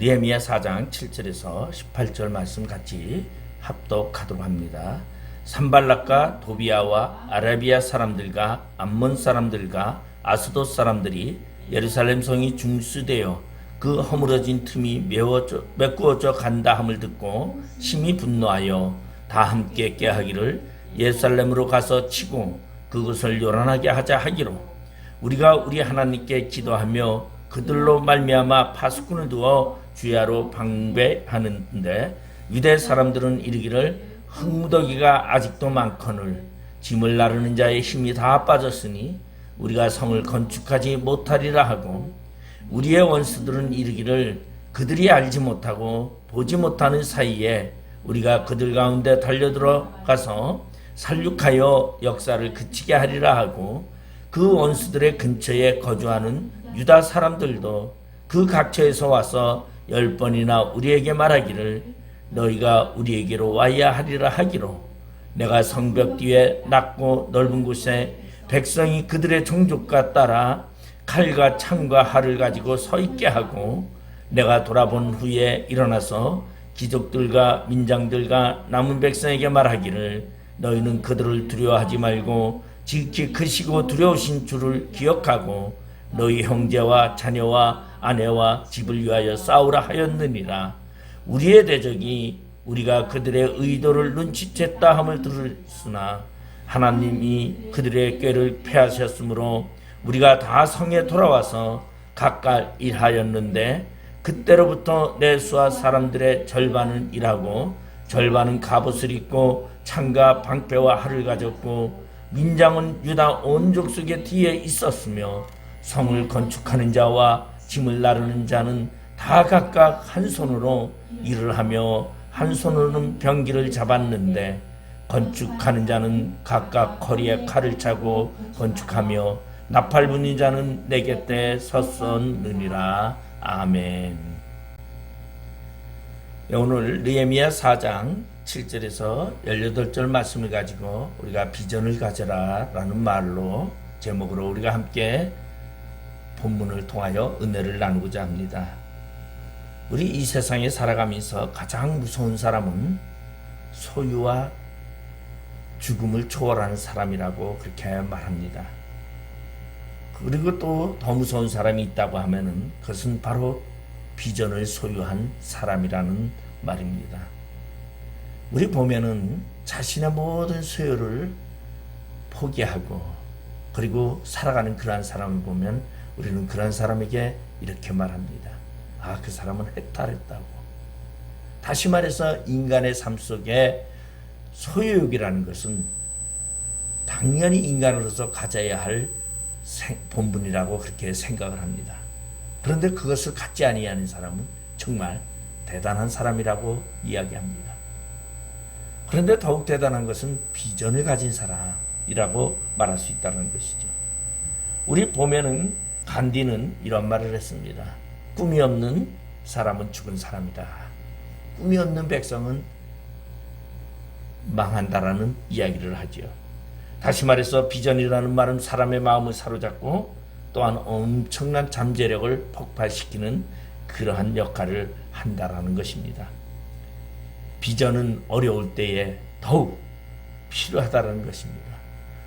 느헤미야 4장 7절에서 18절 말씀 같이 합독하도록 합니다. 산발락과 도비아와 아라비아 사람들과 암몬 사람들과 아스돗 사람들이 예루살렘 성이 중수되어 그 허물어진 틈이 메꾸어져 간다 함을 듣고 심히 분노하여 다 함께 깨하기를 예루살렘으로 가서 치고 그것을 요란하게 하자 하기로 우리가 우리 하나님께 기도하며 그들로 말미암아 파수꾼을 두어 주야로 방배하는데 유대 사람들은 이르기를 흙무더기가 아직도 많거늘 짐을 나르는 자의 힘이 다 빠졌으니 우리가 성을 건축하지 못하리라 하고 우리의 원수들은 이르기를 그들이 알지 못하고 보지 못하는 사이에 우리가 그들 가운데 달려들어가서 살육하여 역사를 그치게 하리라 하고 그 원수들의 근처에 거주하는 유다 사람들도 그 각처에서 와서 10번이나 우리에게 말하기를 너희가 우리에게로 와야 하리라 하기로 내가 성벽 뒤에 낮고 넓은 곳에 백성이 그들의 종족과 따라 칼과 창과 활을 가지고 서 있게 하고 내가 돌아본 후에 일어나서 귀족들과 민장들과 남은 백성에게 말하기를 너희는 그들을 두려워하지 말고 지극히 크시고 두려우신 주를 기억하고 너희 형제와 자녀와 아내와 집을 위하여 싸우라 하였느니라. 우리의 대적이 우리가 그들의 의도를 눈치챘다 함을 들었으나 하나님이 그들의 꾀를 패하셨으므로 우리가 다 성에 돌아와서 각각 일하였는데 그때로부터 내 수하 사람들의 절반은 일하고 절반은 갑옷을 입고 창과 방패와 활을 가졌고 민장은 유다 온 족속의 뒤에 있었으며 성을 건축하는 자와 짐을 나르는 자는 다 각각 한 손으로 일을 하며 한 손으로는 병기를 잡았는데 건축하는 자는 각각 허리에 칼을 차고 건축하며 나팔 부는 자는 내 곁에 섰었느니라. 아멘. 오늘 느헤미야 4장 7절에서 18절 말씀을 가지고 우리가 비전을 가져라 라는 말로 제목으로 우리가 함께 본문을 통하여 은혜를 나누고자 합니다. 우리 이 세상에 살아가면서 가장 무서운 사람은 소유와 죽음을 초월하는 사람이라고 그렇게 말합니다. 그리고 또 더 무서운 사람이 있다고 하면은 그것은 바로 비전을 소유한 사람이라는 말입니다. 우리 보면은 자신의 모든 소유를 포기하고 그리고 살아가는 그러한 사람을 보면 우리는 그러한 사람에게 이렇게 말합니다. 아, 그 사람은 해탈했다고. 다시 말해서 인간의 삶 속에 소유욕이라는 것은 당연히 인간으로서 가져야 할 본분이라고 그렇게 생각을 합니다. 그런데 그것을 갖지 아니하는 사람은 정말 대단한 사람이라고 이야기합니다. 그런데 더욱 대단한 것은 비전을 가진 사람이라고 말할 수 있다는 것이죠. 우리 보면은 간디는 이런 말을 했습니다. 꿈이 없는 사람은 죽은 사람이다. 꿈이 없는 백성은 망한다라는 이야기를 하죠. 다시 말해서 비전이라는 말은 사람의 마음을 사로잡고 또한 엄청난 잠재력을 폭발시키는 그러한 역할을 한다라는 것입니다. 비전은 어려울 때에 더욱 필요하다는 것입니다.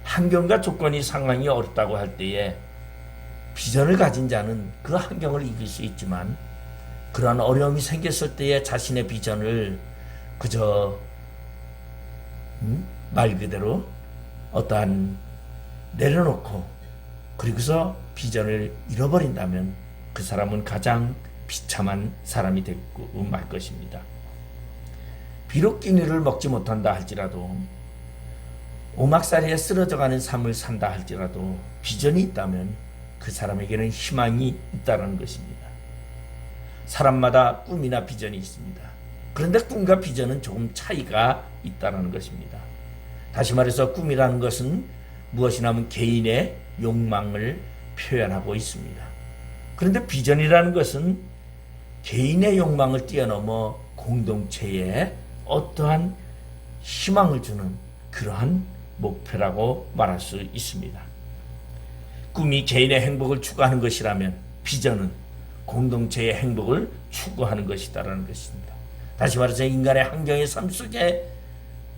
환경과 조건이 상황이 어렵다고 할 때에 비전을 가진 자는 그 환경을 이길 수 있지만 그러한 어려움이 생겼을 때에 자신의 비전을 그저 말 그대로 어떠한 내려놓고 그리고서 비전을 잃어버린다면 그 사람은 가장 비참한 사람이 되고 말 것입니다. 비록 끼니를 먹지 못한다 할지라도 오막살이에 쓰러져가는 삶을 산다 할지라도 비전이 있다면 그 사람에게는 희망이 있다는 것입니다. 사람마다 꿈이나 비전이 있습니다. 그런데 꿈과 비전은 조금 차이가 있다는 것입니다. 다시 말해서 꿈이라는 것은 무엇이냐 하면 개인의 욕망을 표현하고 있습니다. 그런데 비전이라는 것은 개인의 욕망을 뛰어넘어 공동체에 어떠한 희망을 주는 그러한 목표라고 말할 수 있습니다. 꿈이 개인의 행복을 추구하는 것이라면 비전은 공동체의 행복을 추구하는 것이다라는 것입니다. 다시 말해서 인간의 환경의 삶 속에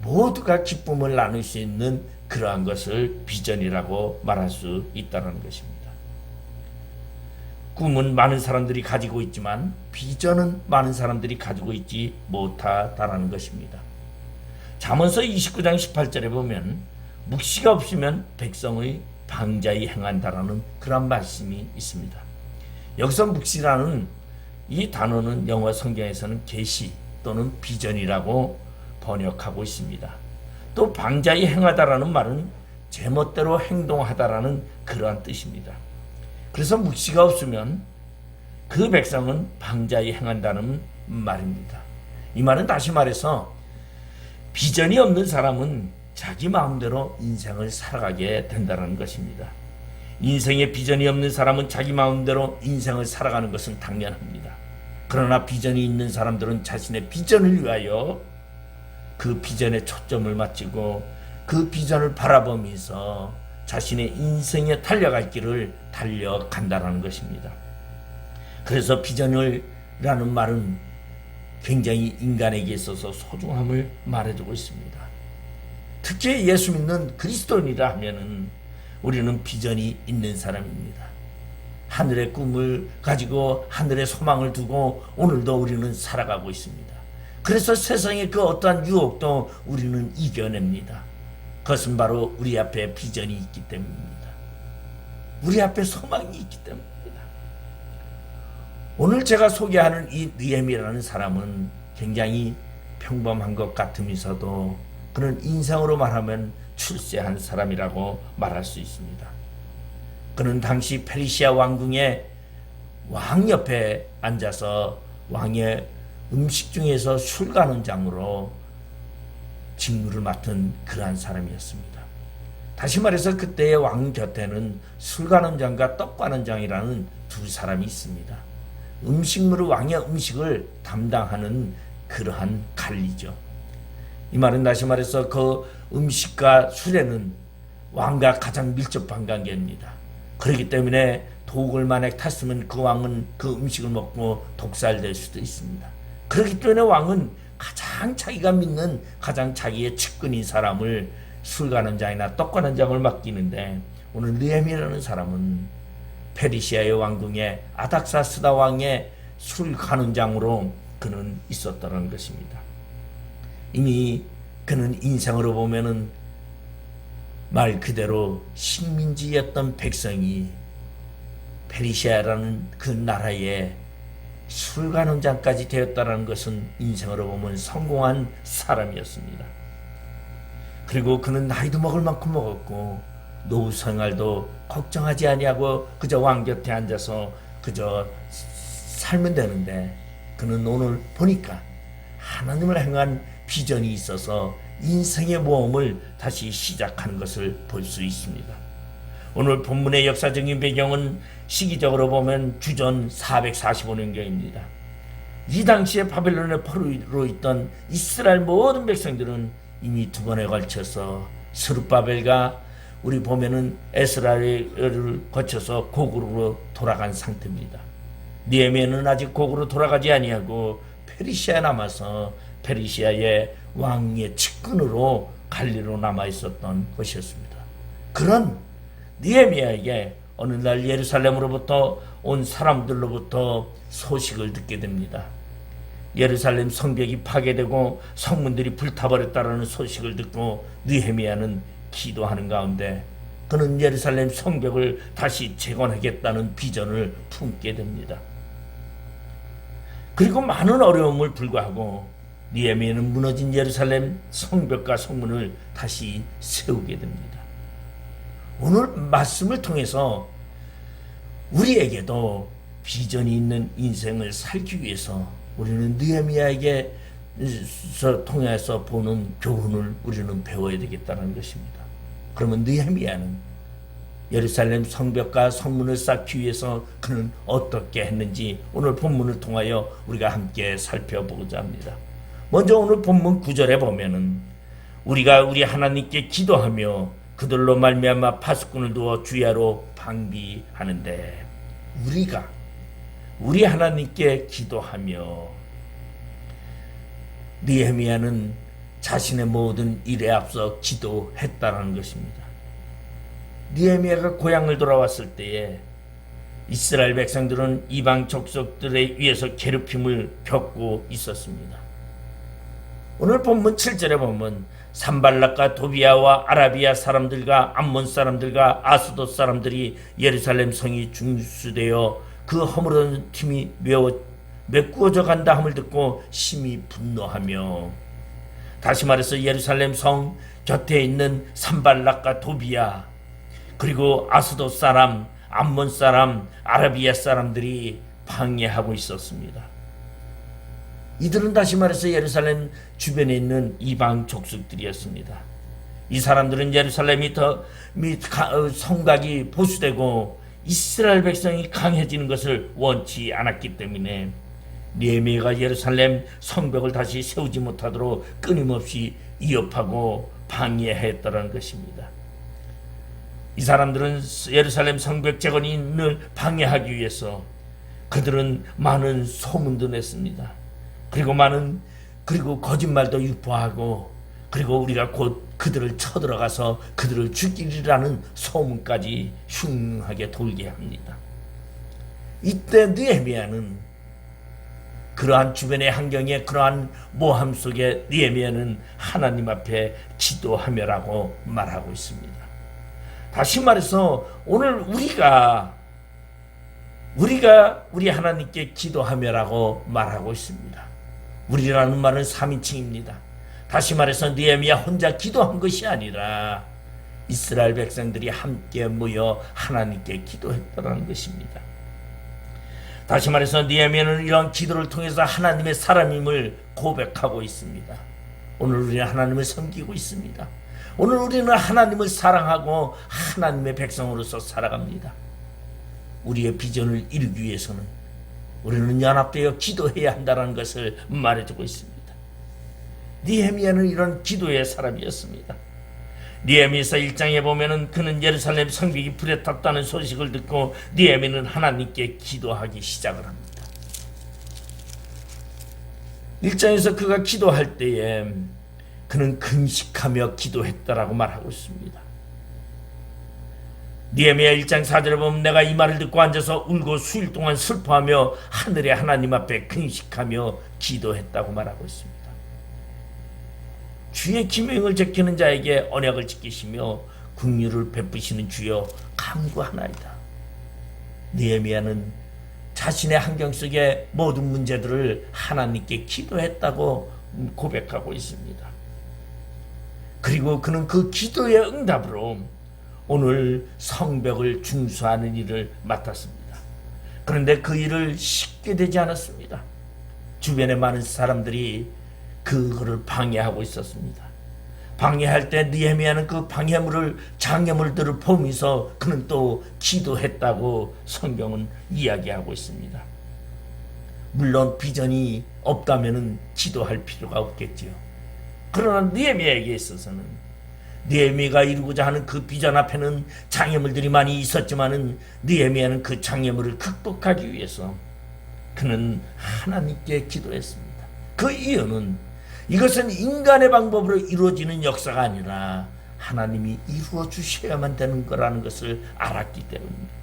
모두가 기쁨을 나눌 수 있는 그러한 것을 비전이라고 말할 수 있다는 것입니다. 꿈은 많은 사람들이 가지고 있지만 비전은 많은 사람들이 가지고 있지 못하다라는 것입니다. 잠언서 29장 18절에 보면 묵시가 없으면 백성의 방자히 행한다라는 그런 말씀이 있습니다. 여기서 묵시라는 이 단어는 영어 성경에서는 계시 또는 비전이라고 번역하고 있습니다. 또 방자히 행하다라는 말은 제멋대로 행동하다라는 그러한 뜻입니다. 그래서 묵시가 없으면 그 백성은 방자히 행한다는 말입니다. 이 말은 다시 말해서 비전이 없는 사람은 자기 마음대로 인생을 살아가게 된다는 것입니다. 인생에 비전이 없는 사람은 자기 마음대로 인생을 살아가는 것은 당연합니다. 그러나 비전이 있는 사람들은 자신의 비전을 위하여 그 비전에 초점을 맞추고 그 비전을 바라보면서 자신의 인생에 달려갈 길을 달려간다는 것입니다. 그래서 비전이라는 말은 굉장히 인간에게 있어서 소중함을 말해주고 있습니다. 특히 예수 믿는 그리스도인이라 하면은 우리는 비전이 있는 사람입니다. 하늘의 꿈을 가지고 하늘의 소망을 두고 오늘도 우리는 살아가고 있습니다. 그래서 세상의 그 어떠한 유혹도 우리는 이겨냅니다. 그것은 바로 우리 앞에 비전이 있기 때문입니다. 우리 앞에 소망이 있기 때문입니다. 오늘 제가 소개하는 이 느헤미야라는 사람은 굉장히 평범한 것 같으면서도 그는 인생으로 말하면 출세한 사람이라고 말할 수 있습니다. 그는 당시 페르시아 왕궁의 왕 옆에 앉아서 왕의 음식 중에서 술관원장으로 직무를 맡은 그러한 사람이었습니다. 다시 말해서 그때의 왕 곁에는 술관원장과 떡관원장이라는 두 사람이 있습니다. 음식물을 왕의 음식을 담당하는 그러한 관리죠. 이 말은 다시 말해서 그 음식과 술에는 왕과 가장 밀접한 관계입니다. 그렇기 때문에 독을 만약 탔으면 그 왕은 그 음식을 먹고 독살될 수도 있습니다. 그렇기 때문에 왕은 가장 자기가 믿는 가장 자기의 측근인 사람을 술관원장이나 떡관원장을 맡기는데 오늘 느헤미야라는 사람은 페르시아의 왕궁의 아닥사스다 왕의 술관원장으로 그는 있었다는 것입니다. 이미 그는 인생으로 보면은 말 그대로 식민지였던 백성이 페르시아라는 그 나라의 술관원장까지 되었다는 것은 인생으로 보면 성공한 사람이었습니다. 그리고 그는 나이도 먹을 만큼 먹었고 노후 생활도 걱정하지 아니하고 그저 왕 곁에 앉아서 그저 살면 되는데 그는 오늘 보니까 하나님을 향한 비전이 있어서 인생의 모험을 다시 시작하는 것을 볼 수 있습니다. 오늘 본문의 역사적인 배경은 시기적으로 보면 주전 445년경입니다. 이 당시에 바벨론의 포로로 있던 이스라엘 모든 백성들은 이미 두 번에 걸쳐서 스룹바벨과 우리 보면은 에스라를 거쳐서 고국으로 돌아간 상태입니다. 느헤미야는 아직 고국으로 돌아가지 아니하고 페르시아에 남아서 페르시아의 왕의 측근으로 관리로 남아 있었던 것이었습니다. 그런 느헤미야에게 어느 날 예루살렘으로부터 온 사람들로부터 소식을 듣게 됩니다. 예루살렘 성벽이 파괴되고 성문들이 불타버렸다는 소식을 듣고 느헤미야는 기도하는 가운데 그는 예루살렘 성벽을 다시 재건하겠다는 비전을 품게 됩니다. 그리고 많은 어려움을 불구하고 느헤미야는 무너진 예루살렘 성벽과 성문을 다시 세우게 됩니다. 오늘 말씀을 통해서 우리에게도 비전이 있는 인생을 살기 위해서 우리는 느헤미야에게 통해서 보는 교훈을 우리는 배워야 되겠다는 것입니다. 그러면 느헤미야는 예루살렘 성벽과 성문을 쌓기 위해서 그는 어떻게 했는지 오늘 본문을 통하여 우리가 함께 살펴보고자 합니다. 먼저 오늘 본문 9절에 보면은 우리가 우리 하나님께 기도하며 그들로 말미암아 파수꾼을 두어 주야로 방비하는데 우리 하나님께 기도하며 느헤미야는 자신의 모든 일에 앞서 기도했다는 것입니다. 느헤미야가 고향을 돌아왔을 때에 이스라엘 백성들은 이방 족속들에 의해서 괴롭힘을 겪고 있었습니다. 오늘 본문 7절에 보면 산발락과 도비아와 아라비아 사람들과 암몬 사람들과 아스돗 사람들이 예루살렘 성이 중수되어 그 허물은 팀이 메꾸어져 간다 함을 듣고 심히 분노하며, 다시 말해서 예루살렘 성 곁에 있는 산발락과 도비아 그리고 아스돗 사람, 암몬 사람, 아라비아 사람들이 방해하고 있었습니다. 이들은 다시 말해서 예루살렘 주변에 있는 이방 족속들이었습니다. 이 사람들은 예루살렘이 성곽이 보수되고 이스라엘 백성이 강해지는 것을 원치 않았기 때문에 느헤미야가 예루살렘 성벽을 다시 세우지 못하도록 끊임없이 위협하고 방해했다는 것입니다. 이 사람들은 예루살렘 성벽 재건을 방해하기 위해서 그들은 많은 소문도 냈습니다. 그리고 거짓말도 유포하고, 그리고 우리가 곧 그들을 쳐들어가서 그들을 죽이리라는 소문까지 흉하게 돌게 합니다. 이때 느헤미야는 그러한 주변의 환경에 그러한 모함 속에 느헤미야는 하나님 앞에 기도하며라고 말하고 있습니다. 다시 말해서 오늘 우리가 우리 하나님께 기도하며라고 말하고 있습니다. 우리라는 말은 3인칭입니다. 다시 말해서 느헤미야 혼자 기도한 것이 아니라 이스라엘 백성들이 함께 모여 하나님께 기도했다는 것입니다. 다시 말해서 느헤미야는 이런 기도를 통해서 하나님의 사람임을 고백하고 있습니다. 오늘 우리는 하나님을 섬기고 있습니다. 오늘 우리는 하나님을 사랑하고 하나님의 백성으로서 살아갑니다. 우리의 비전을 이루기 위해서는 우리는 연합되어 기도해야 한다는 것을 말해주고 있습니다. 느헤미야는 이런 기도의 사람이었습니다. 느헤미야서 1장에 보면은 그는 예루살렘 성벽이 불에 탔다는 소식을 듣고 느헤미야는 하나님께 기도하기 시작을 합니다. 1장에서 그가 기도할 때에 그는 금식하며 기도했다라고 말하고 있습니다. 느헤미야 1장 4절에 보면 내가 이 말을 듣고 앉아서 울고 수일 동안 슬퍼하며 하늘의 하나님 앞에 금식하며 기도했다고 말하고 있습니다. 주의 기명을 지키는 자에게 언약을 지키시며 긍휼을 베푸시는 주여 간구하나이다. 느헤미야는 자신의 환경 속의 모든 문제들을 하나님께 기도했다고 고백하고 있습니다. 그리고 그는 그 기도의 응답으로 오늘 성벽을 중수하는 일을 맡았습니다. 그런데 그 일을 쉽게 되지 않았습니다. 주변에 많은 사람들이 그거를 방해하고 있었습니다. 방해할 때 느헤미야는 그 장애물들을 보면서 그는 또 기도했다고 성경은 이야기하고 있습니다. 물론 비전이 없다면 기도할 필요가 없겠지요. 그러나 느헤미야에게 있어서는 느헤미야가 이루고자 하는 그 비전 앞에는 장애물들이 많이 있었지만은 느헤미야는 그 장애물을 극복하기 위해서 그는 하나님께 기도했습니다. 그 이유는 이것은 인간의 방법으로 이루어지는 역사가 아니라 하나님이 이루어 주셔야만 되는 거라는 것을 알았기 때문입니다.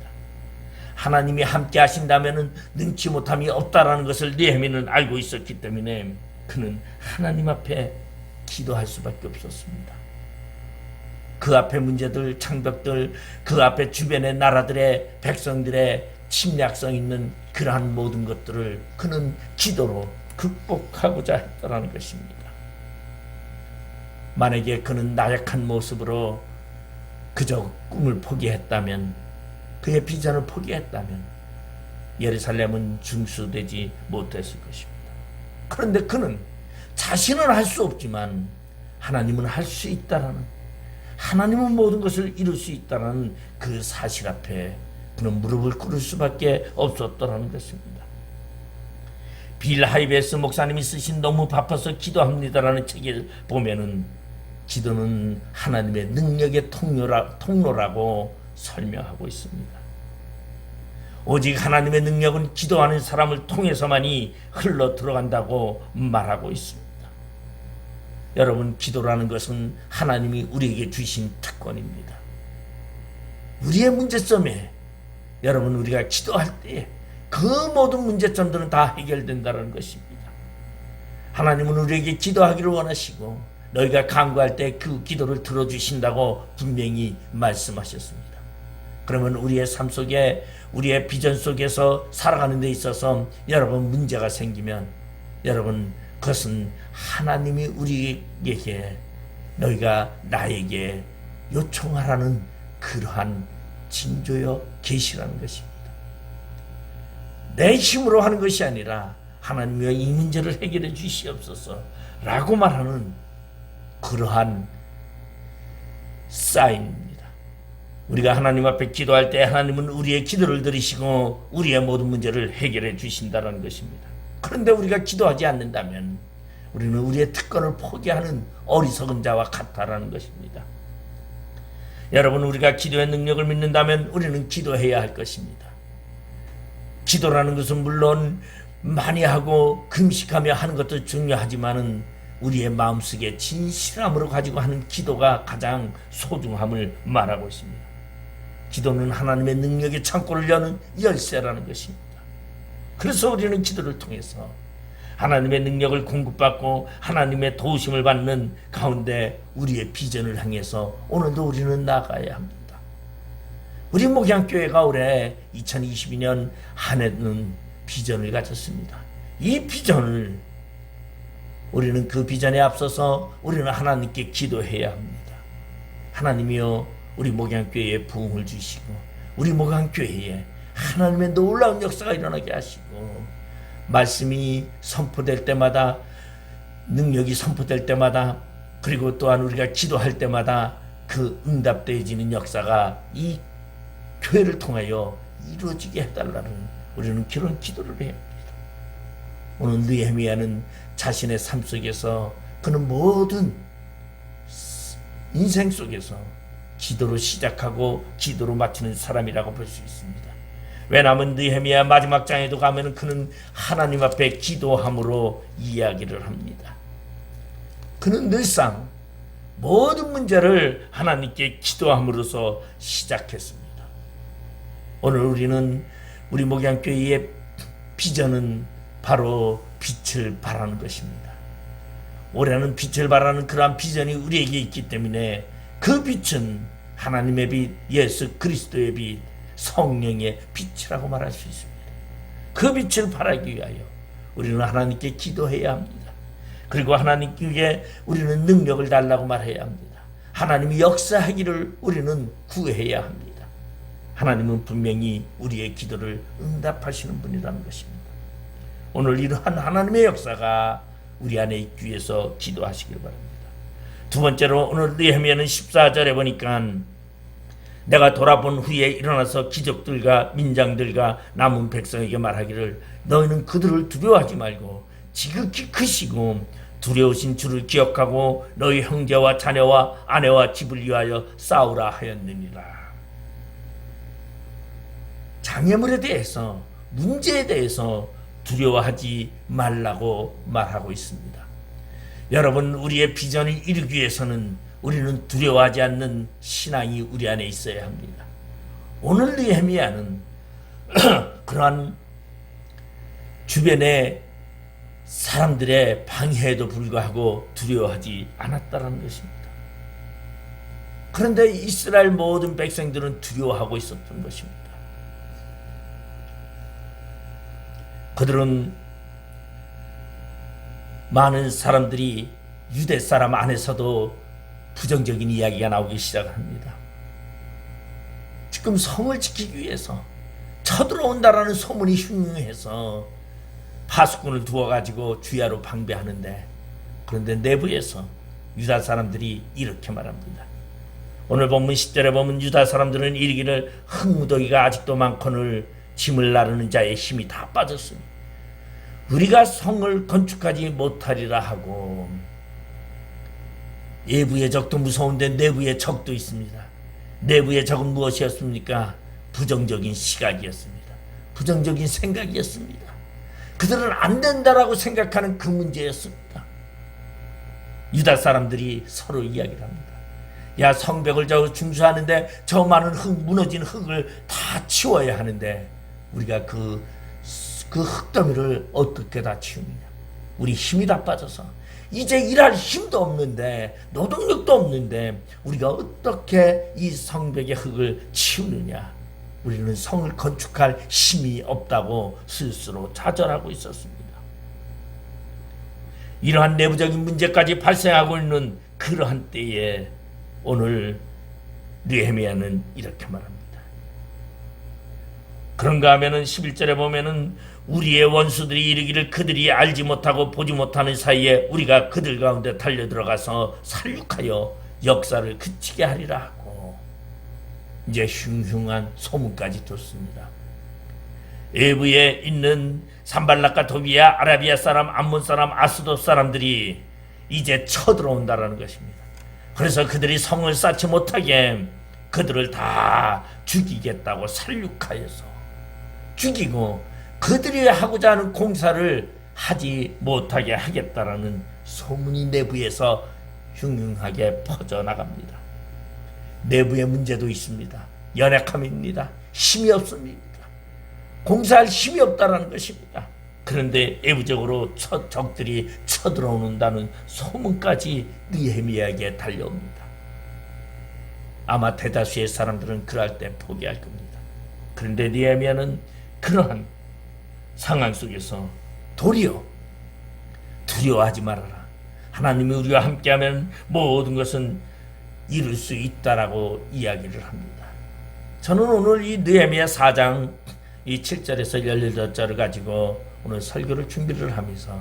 하나님이 함께 하신다면 능치 못함이 없다라는 것을 느헤미야는 알고 있었기 때문에 그는 하나님 앞에 기도할 수밖에 없었습니다. 그 앞에 문제들, 창벽들, 그 앞에 주변의 나라들의 백성들의 침략성 있는 그러한 모든 것들을 그는 기도로 극복하고자 했다는 것입니다. 만약에 그는 나약한 모습으로 그저 꿈을 포기했다면, 그의 비전을 포기했다면 예루살렘은 중수되지 못했을 것입니다. 그런데 그는 자신은 할 수 없지만 하나님은 할 수 있다라는, 하나님은 모든 것을 이룰 수 있다는 그 사실 앞에 그는 무릎을 꿇을 수밖에 없었다는 것입니다. 빌 하이베스 목사님이 쓰신 너무 바빠서 기도합니다라는 책을 보면은 기도는 하나님의 능력의 통로라고 설명하고 있습니다. 오직 하나님의 능력은 기도하는 사람을 통해서만이 흘러 들어간다고 말하고 있습니다. 여러분, 기도라는 것은 하나님이 우리에게 주신 특권입니다. 우리의 문제점에 여러분, 우리가 기도할 때 그 모든 문제점들은 다 해결된다는 것입니다. 하나님은 우리에게 기도하기를 원하시고 너희가 간구할 때 그 기도를 들어주신다고 분명히 말씀하셨습니다. 그러면 우리의 삶 속에, 우리의 비전 속에서 살아가는 데 있어서 여러분 문제가 생기면 여러분, 그것은 하나님이 우리에게 너희가 나에게 요청하라는 그러한 징조여 계시라는 것입니다. 내 힘으로 하는 것이 아니라 하나님이여 이 문제를 해결해 주시옵소서 라고 말하는 그러한 사인입니다. 우리가 하나님 앞에 기도할 때 하나님은 우리의 기도를 들으시고 우리의 모든 문제를 해결해 주신다는 것입니다. 그런데 우리가 기도하지 않는다면 우리는 우리의 특권을 포기하는 어리석은 자와 같다라는 것입니다. 여러분, 우리가 기도의 능력을 믿는다면 우리는 기도해야 할 것입니다. 기도라는 것은 물론 많이 하고 금식하며 하는 것도 중요하지만은 우리의 마음속에 진실함으로 가지고 하는 기도가 가장 소중함을 말하고 있습니다. 기도는 하나님의 능력의 창고를 여는 열쇠라는 것입니다. 그래서 우리는 기도를 통해서 하나님의 능력을 공급받고 하나님의 도우심을 받는 가운데 우리의 비전을 향해서 오늘도 우리는 나아가야 합니다. 우리 목양교회가 올해 2022년 한 해는 비전을 가졌습니다. 이 비전을 우리는 그 비전에 앞서서 우리는 하나님께 기도해야 합니다. 하나님이여 우리 목양교회에 부흥을 주시고 우리 목양교회에 하나님의 놀라운 역사가 일어나게 하시고 말씀이 선포될 때마다 능력이 선포될 때마다 그리고 또한 우리가 기도할 때마다 그 응답되어지는 역사가 이 교회를 통하여 이루어지게 해달라는 우리는 그런 기도를 해야 합니다. 오늘 느헤미야는 자신의 삶 속에서 그는 모든 인생 속에서 기도로 시작하고 기도로 마치는 사람이라고 볼 수 있습니다. 왜냐하면 느헤미야 마지막 장에도 가면 그는 하나님 앞에 기도함으로 이야기를 합니다. 그는 늘상 모든 문제를 하나님께 기도함으로써 시작했습니다. 오늘 우리는 우리 목양교회의 비전은 바로 빛을 발하는 것입니다. 올해는 빛을 발하는 그러한 비전이 우리에게 있기 때문에 그 빛은 하나님의 빛, 예수 그리스도의 빛, 성령의 빛이라고 말할 수 있습니다. 그 빛을 발하기 위하여 우리는 하나님께 기도해야 합니다. 그리고 하나님께 우리는 능력을 달라고 말해야 합니다. 하나님이 역사하기를 우리는 구해야 합니다. 하나님은 분명히 우리의 기도를 응답하시는 분이라는 것입니다. 오늘 이러한 하나님의 역사가 우리 안에 있기 위해서 기도하시길 바랍니다. 두 번째로 오늘 느헤미야는 14절에 보니까 내가 돌아본 후에 일어나서 귀족들과 민장들과 남은 백성에게 말하기를 너희는 그들을 두려워하지 말고 지극히 크시고 두려우신 주를 기억하고 너희 형제와 자녀와 아내와 집을 위하여 싸우라 하였느니라. 장애물에 대해서, 문제에 대해서 두려워하지 말라고 말하고 있습니다. 여러분, 우리의 비전을 이루기 위해서는 우리는 두려워하지 않는 신앙이 우리 안에 있어야 합니다. 오늘 느헤미야는 그러한 주변의 사람들의 방해에도 불구하고 두려워하지 않았다는 것입니다. 그런데 이스라엘 모든 백성들은 두려워하고 있었던 것입니다. 그들은 많은 사람들이 유대 사람 안에서도 부정적인 이야기가 나오기 시작합니다. 지금 성을 지키기 위해서 쳐들어온다라는 소문이 흉흉해서 파수꾼을 두어가지고 주야로 방배하는데, 그런데 내부에서 유다 사람들이 이렇게 말합니다. 오늘 본문 10절에 보면 유다 사람들은 이르기를 흙무더기가 아직도 많거늘 짐을 나르는 자의 힘이 다 빠졌으니 우리가 성을 건축하지 못하리라 하고, 외부의 적도 무서운데 내부의 적도 있습니다. 내부의 적은 무엇이었습니까? 부정적인 시각이었습니다. 부정적인 생각이었습니다. 그들은 안 된다라고 생각하는 그 문제였습니다. 유다 사람들이 서로 이야기를 합니다. 야, 성벽을 저 중수하는데 저 많은 무너진 흙을 다 치워야 하는데 우리가 그 흙더미를 어떻게 다 치우느냐. 우리 힘이 다 빠져서 이제 일할 힘도 없는데 노동력도 없는데 우리가 어떻게 이 성벽의 흙을 치우느냐. 우리는 성을 건축할 힘이 없다고 스스로 자절하고 있었습니다. 이러한 내부적인 문제까지 발생하고 있는 그러한 때에 오늘 느헤미야는 이렇게 말합니다. 그런가 하면은 11절에 보면은 우리의 원수들이 이르기를 그들이 알지 못하고 보지 못하는 사이에 우리가 그들 가운데 달려들어가서 살육하여 역사를 그치게 하리라 하고 이제 흉흉한 소문까지 듣습니다. 에브에 있는 산발락과 도비야, 아라비아 사람, 암몬 사람, 아스돗 사람들이 이제 쳐들어온다라는 것입니다. 그래서 그들이 성을 쌓지 못하게 그들을 다 죽이겠다고 살육하여서 죽이고 그들이 하고자 하는 공사를 하지 못하게 하겠다라는 소문이 내부에서 흉흉하게 퍼져나갑니다. 내부의 문제도 있습니다. 연약함입니다. 힘이 없습니다. 공사할 힘이 없다라는 것입니다. 그런데 내부적으로 적들이 쳐들어오는다는 소문까지 느헤미야에게 달려옵니다. 아마 대다수의 사람들은 그럴 때 포기할 겁니다. 그런데 느헤미야는 그러한 상황 속에서 도리어 두려워하지 말아라. 하나님이 우리와 함께하면 모든 것은 이룰 수 있다라고 이야기를 합니다. 저는 오늘 이 느헤미야 4장 이 7절에서 18절을 가지고 오늘 설교를 준비를 하면서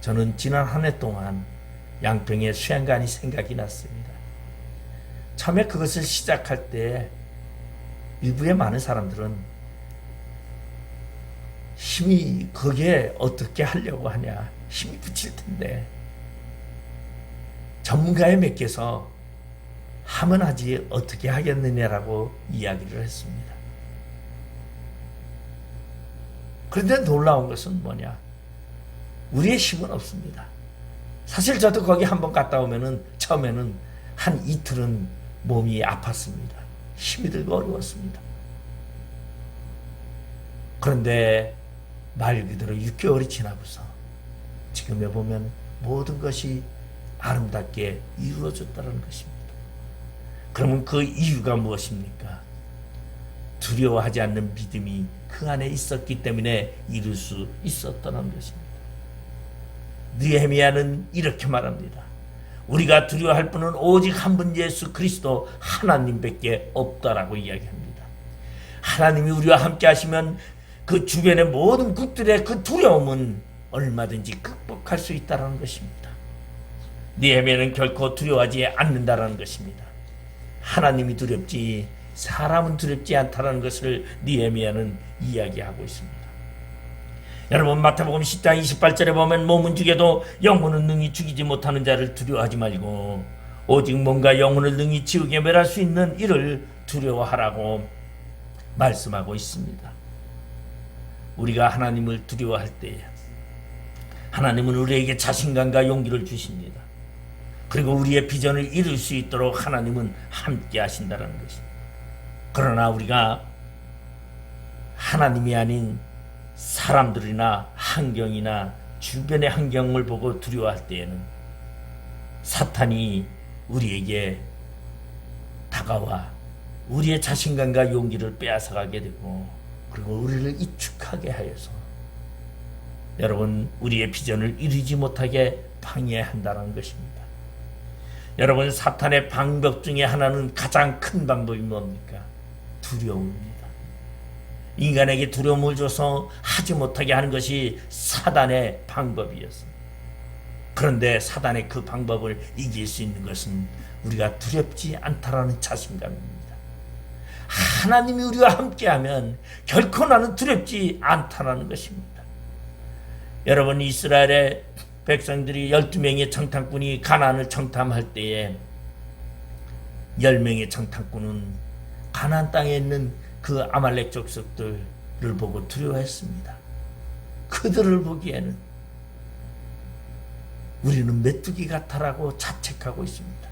저는 지난 한 해 동안 양평의 수양관이 생각이 났습니다. 처음에 그것을 시작할 때 일부의 많은 사람들은 힘이 거기에 어떻게 하려고 하냐, 힘이 붙일 텐데 전문가에 맡겨서 하면 하지 어떻게 하겠느냐라고 이야기를 했습니다. 그런데 놀라운 것은 뭐냐? 우리의 힘은 없습니다. 사실 저도 거기 한번 갔다 오면은 처음에는 한 이틀은 몸이 아팠습니다. 힘이 들고 어려웠습니다. 그런데 말 그대로 6개월이 지나고서 지금에 보면 모든 것이 아름답게 이루어졌다는 것입니다. 그러면 그 이유가 무엇입니까? 두려워하지 않는 믿음이 그 안에 있었기 때문에 이룰 수 있었다는 것입니다. 느헤미야는 이렇게 말합니다. 우리가 두려워할 분은 오직 한 분 예수 그리스도 하나님밖에 없다라고 이야기합니다. 하나님이 우리와 함께 하시면 그 주변의 모든 국들의 그 두려움은 얼마든지 극복할 수 있다는 것입니다. 느헤미야는 결코 두려워하지 않는다는 것입니다. 하나님이 두렵지 사람은 두렵지 않다는 것을 느헤미야는 이야기하고 있습니다. 여러분 마태복음 10장 28절에 보면 몸은 죽여도 영혼은 능히 죽이지 못하는 자를 두려워하지 말고 오직 몸과 영혼을 능히 지우게 멸할 수 있는 이를 두려워하라고 말씀하고 있습니다. 우리가 하나님을 두려워할 때 하나님은 우리에게 자신감과 용기를 주십니다. 그리고 우리의 비전을 이룰 수 있도록 하나님은 함께 하신다는 것입니다. 그러나 우리가 하나님이 아닌 사람들이나 환경이나 주변의 환경을 보고 두려워할 때에는 사탄이 우리에게 다가와 우리의 자신감과 용기를 빼앗아가게 되고 그리고 우리를 이축하게 하여서 여러분 우리의 비전을 이루지 못하게 방해한다는 것입니다. 여러분 사탄의 방법 중에 하나는 가장 큰 방법이 뭡니까? 두려움입니다. 인간에게 두려움을 줘서 하지 못하게 하는 것이 사단의 방법이었습니다. 그런데 사단의 그 방법을 이길 수 있는 것은 우리가 두렵지 않다라는 자신감입니다. 하나님이 우리와 함께하면 결코 나는 두렵지 않다라는 것입니다. 여러분 이스라엘의 백성들이 12명의 정탐꾼이 가나안을 정탐할 때에 10명의 정탐꾼은 가나안 땅에 있는 그 아말렉 족속들을 보고 두려워했습니다. 그들을 보기에는 우리는 메뚜기 같아라고 자책하고 있습니다.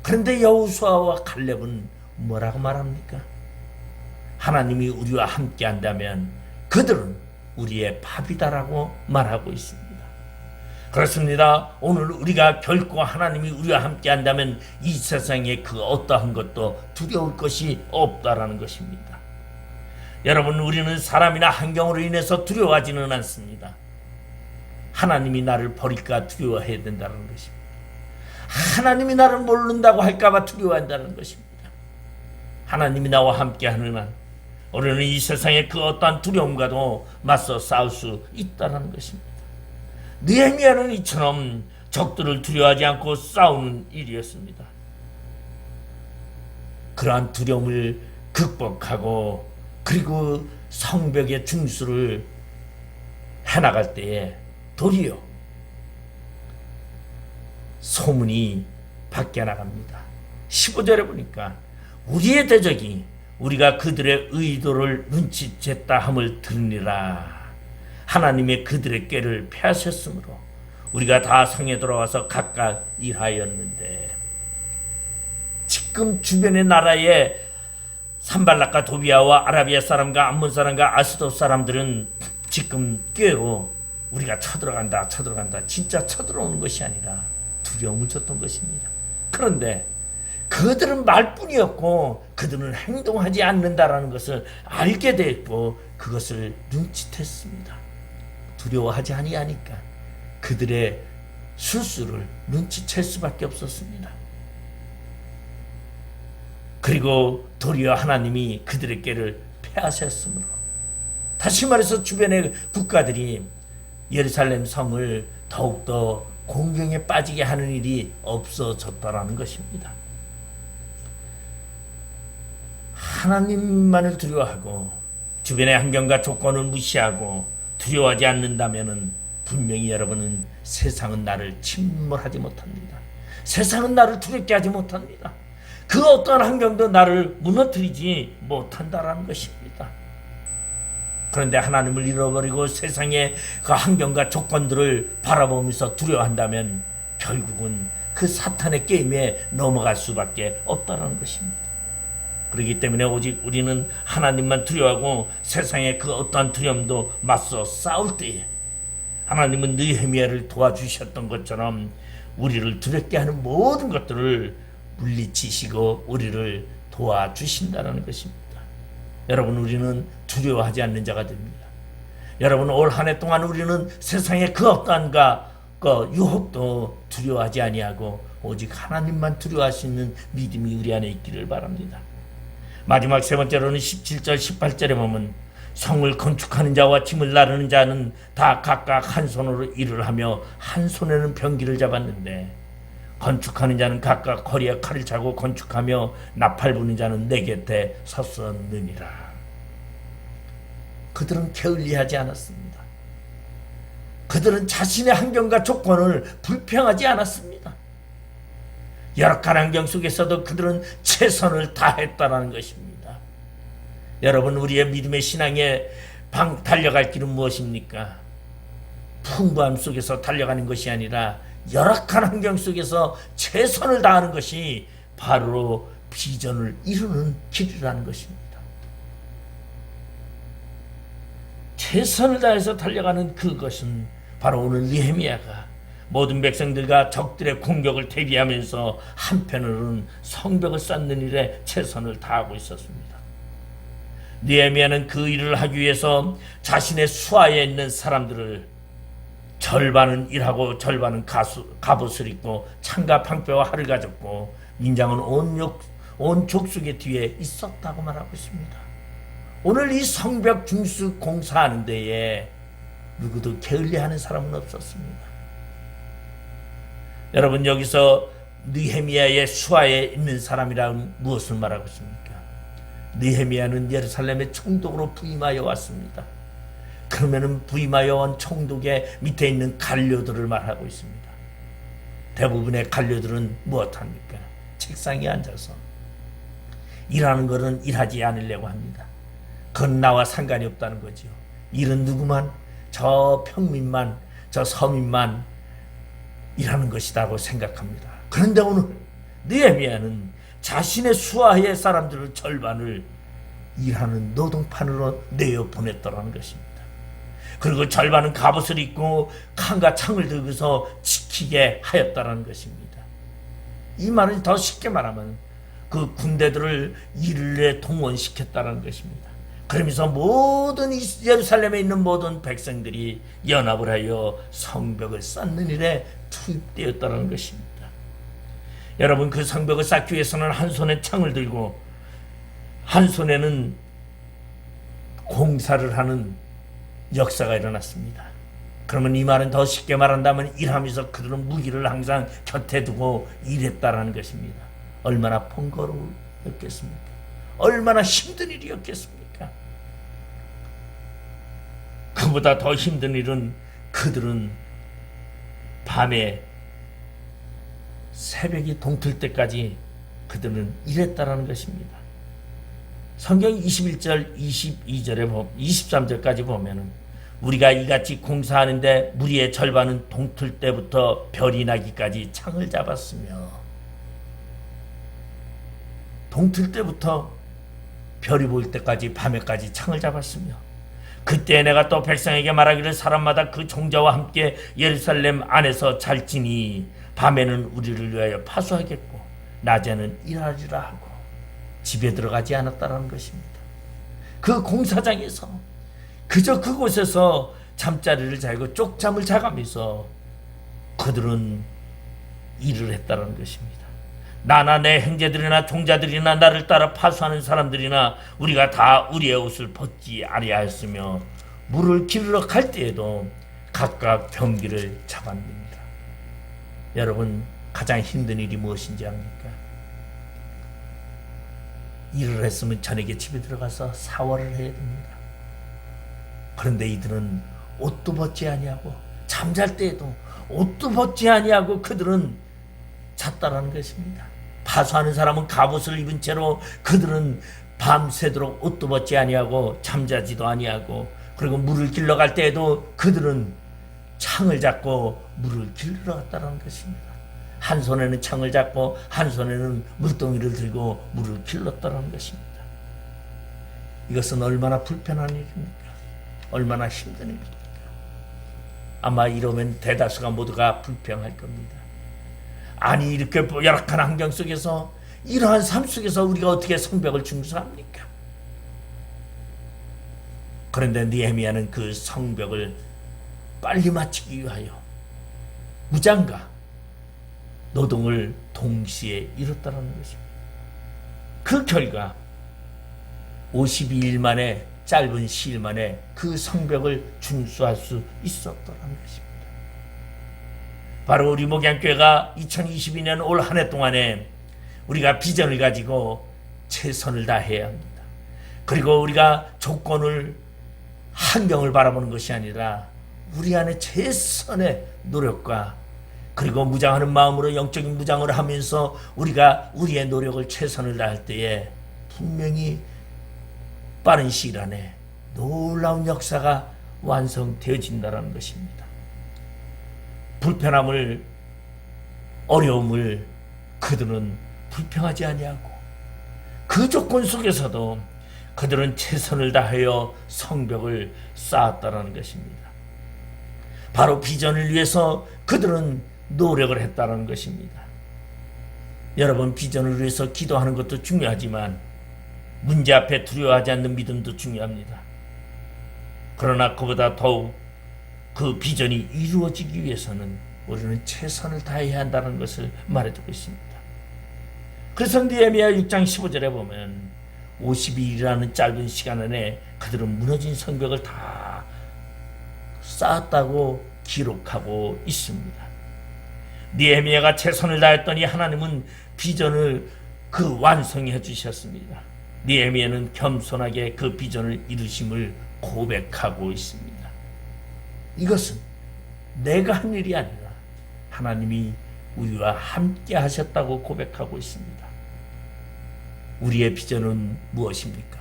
그런데 여호수아와 갈렙은 뭐라고 말합니까? 하나님이 우리와 함께 한다면 그들은 우리의 밥이다라고 말하고 있습니다. 그렇습니다. 오늘 우리가 결코 하나님이 우리와 함께 한다면 이 세상에 그 어떠한 것도 두려울 것이 없다라는 것입니다. 여러분, 우리는 사람이나 환경으로 인해서 두려워하지는 않습니다. 하나님이 나를 버릴까 두려워해야 된다는 것입니다. 하나님이 나를 모른다고 할까봐 두려워한다는 것입니다. 하나님이 나와 함께하는 한 우리는 이 세상의 그 어떠한 두려움과도 맞서 싸울 수 있다는 것입니다. 느헤미야는 이처럼 적들을 두려워하지 않고 싸우는 일이었습니다. 그러한 두려움을 극복하고 그리고 성벽의 중수를 해나갈 때에 도리어 소문이 밖에 나갑니다. 15절에 보니까 우리의 대적이 우리가 그들의 의도를 눈치챘다 함을 들으니라. 하나님의 그들의 꾀를 폐하셨으므로 우리가 다 성에 돌아와서 각각 일하였는데, 지금 주변의 나라의 산발락과 도비아와 아라비아 사람과 암몬 사람과 아스돗 사람들은 지금 꾀로 우리가 쳐들어간다 진짜 쳐들어오는 것이 아니라 두려움을 줬던 것입니다. 그런데 그들은 말뿐이었고 그들은 행동하지 않는다라는 것을 알게 됐고 그것을 눈치챘습니다. 두려워하지 아니하니까 그들의 실수를 눈치챌 수밖에 없었습니다. 그리고 도리어 하나님이 그들의 꾀를 폐하셨으므로, 다시 말해서 주변의 국가들이 예루살렘 성을 더욱더 공경에 빠지게 하는 일이 없어졌다라는 것입니다. 하나님만을 두려워하고 주변의 환경과 조건을 무시하고 두려워하지 않는다면 분명히 여러분은 세상은 나를 침몰하지 못합니다. 세상은 나를 두렵게 하지 못합니다. 그 어떠한 환경도 나를 무너뜨리지 못한다라는 것입니다. 그런데 하나님을 잃어버리고 세상의 그 환경과 조건들을 바라보면서 두려워한다면 결국은 그 사탄의 게임에 넘어갈 수밖에 없다는 것입니다. 그렇기 때문에 오직 우리는 하나님만 두려워하고 세상의 그 어떠한 두려움도 맞서 싸울 때에 하나님은 느헤미야를 도와주셨던 것처럼 우리를 두렵게 하는 모든 것들을 물리치시고 우리를 도와주신다는 것입니다. 여러분, 우리는 두려워하지 않는 자가 됩니다. 여러분, 올 한 해 동안 우리는 세상의 그 어떠한 유혹도 두려워하지 아니하고 오직 하나님만 두려워하시는 믿음이 우리 안에 있기를 바랍니다. 마지막 세 번째로는 17절 18절에 보면 성을 건축하는 자와 짐을 나르는 자는 다 각각 한 손으로 일을 하며 한 손에는 병기를 잡았는데, 건축하는 자는 각각 허리에 칼을 차고 건축하며 나팔 부는 자는 내 곁에 섰었느니라. 그들은 게을리하지 않았습니다. 그들은 자신의 환경과 조건을 불평하지 않았습니다. 열악한 환경 속에서도 그들은 최선을 다했다는 것입니다. 여러분, 우리의 믿음의 신앙에 달려갈 길은 무엇입니까? 풍부함 속에서 달려가는 것이 아니라 열악한 환경 속에서 최선을 다하는 것이 바로 비전을 이루는 길이라는 것입니다. 최선을 다해서 달려가는 그것은 바로 오늘 느헤미야가 모든 백성들과 적들의 공격을 대비하면서 한편으로는 성벽을 쌓는 일에 최선을 다하고 있었습니다. 느헤미야는 그 일을 하기 위해서 자신의 수하에 있는 사람들을 절반은 일하고 절반은 갑옷을 입고 창과 방패와 활을 가졌고 민장은 온 족속의 뒤에 있었다고 말하고 있습니다. 오늘 이 성벽 중수 공사하는 데에 누구도 게을리하는 사람은 없었습니다. 여러분, 여기서 느헤미야의 수하에 있는 사람이란 무엇을 말하고 있습니까? 느헤미야는 예루살렘의 총독으로 부임하여 왔습니다. 그러면은 부임하여 온 총독의 밑에 있는 관료들을 말하고 있습니다. 대부분의 관료들은 무엇합니까? 책상에 앉아서 일하는 것은 일하지 않으려고 합니다. 그건 나와 상관이 없다는 거죠. 일은 누구만, 저 평민만, 저 서민만 일하는 것이라고 생각합니다. 그런데 오늘 느헤미야는 자신의 수하의 사람들을 절반을 일하는 노동판으로 내어 보냈더라는 것입니다. 그리고 절반은 갑옷을 입고 칼과 창을 들고서 지키게 하였다라는 것입니다. 이 말은 더 쉽게 말하면 그 군대들을 일에 동원시켰다는 것입니다. 그러면서 모든 예루살렘에 있는 모든 백성들이 연합을 하여 성벽을 쌓는 일에 투입되었다는 것입니다. 여러분, 그 성벽을 쌓기 위해서는 한 손에 창을 들고 한 손에는 공사를 하는 역사가 일어났습니다. 그러면 이 말은 더 쉽게 말한다면 일하면서 그들은 무기를 항상 곁에 두고 일했다라는 것입니다. 얼마나 번거로웠겠습니까? 얼마나 힘든 일이었겠습니까? 그보다 더 힘든 일은 그들은 밤에 새벽이 동틀 때까지 그들은 일했다라는 것입니다. 성경 21절, 22절에 23절까지 보면은 우리가 이같이 공사하는데 무리의 절반은 동틀 때부터 별이 나기까지 창을 잡았으며, 동틀 때부터 별이 보일 때까지 밤에까지 창을 잡았으며, 그때 내가 또 백성에게 말하기를 사람마다 그 종자와 함께 예루살렘 안에서 잘지니 밤에는 우리를 위하여 파수하겠고 낮에는 일하리라 하고 집에 들어가지 않았다는 것입니다. 그 공사장에서 그저 그곳에서 잠자리를 자고 쪽잠을 자가면서 그들은 일을 했다는 것입니다. 나나 내 형제들이나 종자들이나 나를 따라 파수하는 사람들이나 우리가 다 우리의 옷을 벗지 아니하였으며 물을 기르러 갈 때에도 각각 병기를 잡았습니다. 여러분, 가장 힘든 일이 무엇인지 압니까? 일을 했으면 저녁에 집에 들어가서 샤워를 해야 됩니다. 그런데 이들은 옷도 벗지 아니하고 잠잘 때에도 옷도 벗지 아니하고 그들은 잤다라는 것입니다. 파수하는 사람은 갑옷을 입은 채로 그들은 밤새도록 옷도 벗지 아니하고 잠자지도 아니하고, 그리고 물을 길러 갈 때에도 그들은 창을 잡고 물을 길러 갔다는 것입니다. 한 손에는 창을 잡고 한 손에는 물동이를 들고 물을 길렀다는 것입니다. 이것은 얼마나 불편한 일입니까? 얼마나 힘든 일입니까? 아마 이러면 대다수가 모두가 불평할 겁니다. 아니, 이렇게 열악한 환경 속에서, 이러한 삶 속에서 우리가 어떻게 성벽을 중수합니까? 그런데 느헤미야는 그 성벽을 빨리 마치기 위하여 무장과 노동을 동시에 이뤘다는 것입니다. 그 결과 52일 만에, 짧은 시일 만에 그 성벽을 중수할 수 있었다는 것입니다. 바로 우리 목양교회가 2022년 올 한 해 동안에 우리가 비전을 가지고 최선을 다해야 합니다. 그리고 우리가 조건을, 환경을 바라보는 것이 아니라 우리 안에 최선의 노력과 그리고 무장하는 마음으로 영적인 무장을 하면서 우리가 우리의 노력을 최선을 다할 때에 분명히 빠른 시일 안에 놀라운 역사가 완성되어진다는 것입니다. 불편함을, 어려움을 그들은 불평하지 아니하고 그 조건 속에서도 그들은 최선을 다하여 성벽을 쌓았다는 것입니다. 바로 비전을 위해서 그들은 노력을 했다는 것입니다. 여러분, 비전을 위해서 기도하는 것도 중요하지만 문제 앞에 두려워하지 않는 믿음도 중요합니다. 그러나 그보다 더욱 그 비전이 이루어지기 위해서는 우리는 최선을 다해야 한다는 것을 말해주고 있습니다. 그래서 느헤미야 6장 15절에 보면 52일이라는 짧은 시간 안에 그들은 무너진 성벽을 다 쌓았다고 기록하고 있습니다. 느헤미야가 최선을 다했더니 하나님은 비전을 그 완성해 주셨습니다. 느헤미야는 겸손하게 그 비전을 이루심을 고백하고 있습니다. 이것은 내가 한 일이 아니라 하나님이 우리와 함께 하셨다고 고백하고 있습니다. 우리의 비전은 무엇입니까?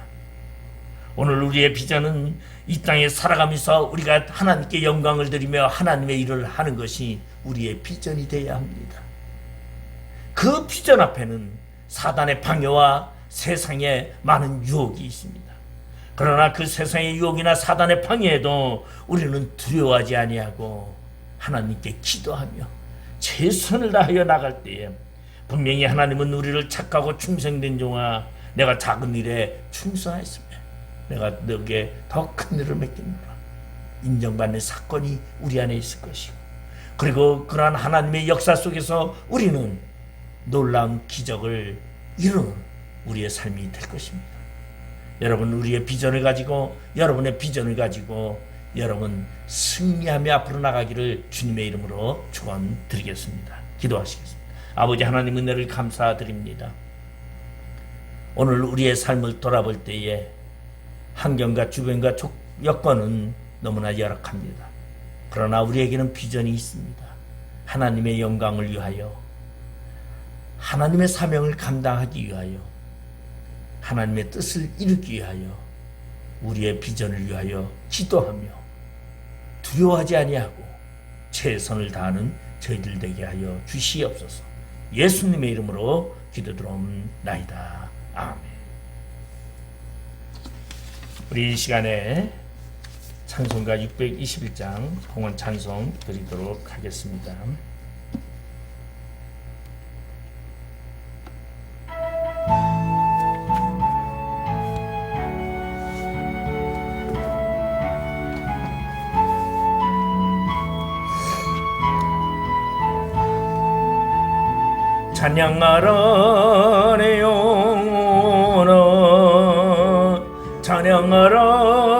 오늘 우리의 비전은 이 땅에 살아가면서 우리가 하나님께 영광을 드리며 하나님의 일을 하는 것이 우리의 비전이 되어야 합니다. 그 비전 앞에는 사단의 방해와 세상에 많은 유혹이 있습니다. 그러나 그 세상의 유혹이나 사단의 방해에도 우리는 두려워하지 아니하고 하나님께 기도하며 최선을 다하여 나갈 때에 분명히 하나님은 우리를 착하고 충성된 종아, 내가 작은 일에 충성했으며 내가 너에게 더 큰 일을 맡기노라 인정받는 사건이 우리 안에 있을 것이고, 그리고 그러한 하나님의 역사 속에서 우리는 놀라운 기적을 이루는 우리의 삶이 될 것입니다. 여러분, 우리의 비전을 가지고, 여러분의 비전을 가지고 여러분 승리하며 앞으로 나가기를 주님의 이름으로 축원드리겠습니다. 기도하시겠습니다. 아버지 하나님, 은혜를 감사드립니다. 오늘 우리의 삶을 돌아볼 때에 환경과 주변과 여건은 너무나 열악합니다. 그러나 우리에게는 비전이 있습니다. 하나님의 영광을 위하여, 하나님의 사명을 감당하기 위하여, 하나님의 뜻을 이루기 위하여, 우리의 비전을 위하여 기도하며 두려워하지 아니하고 최선을 다하는 저희들 되게 하여 주시옵소서. 예수님의 이름으로 기도드리옵나이다. 아멘. 우리 이 시간에 찬송가 621장 봉헌 찬송 드리도록 하겠습니다. 찬양하라 내 영혼아, 찬양하라